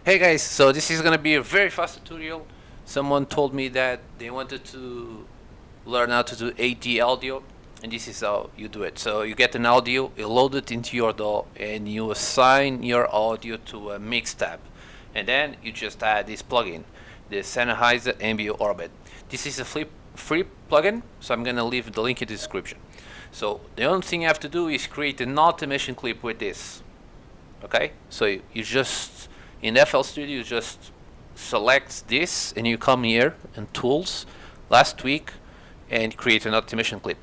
Hey guys, so this is gonna be a very fast tutorial. Someone told me that they wanted to learn how to do AD audio, and this is how you do it. So you get an audio, you load it into your DAW, and you assign your audio to a mix tab. And then you just add this plugin, the Sennheiser Ambient Orbit. This is a free plugin, so I'm gonna leave the link in the description. So the only thing you have to do is create an automation clip with this. Okay, so you just in FL Studio you just select this and you come here and tools, last week, and create an automation clip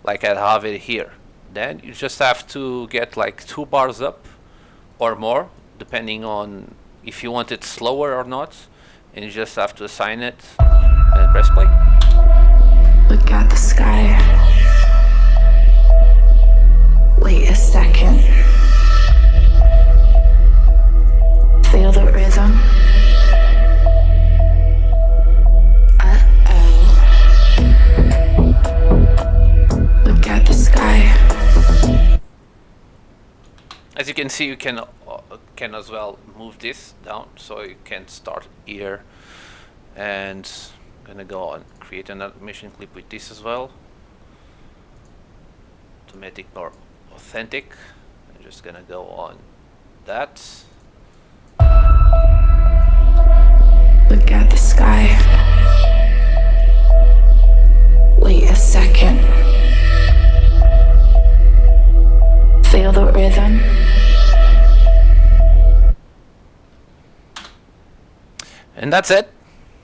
like I have it here. Then you just have to get like 2 bars up or more depending on if you want it slower or not, and you just have to assign it and press play. Look at the sky. Wait a second. Feel the rhythm. Look at the sky. As you can see, you can as well move this down, so you can start here. And I'm gonna go on create an automation clip with this as well. To make it more authentic, I'm just gonna go on that. Look at the sky. Wait a second. Feel the rhythm. And that's it.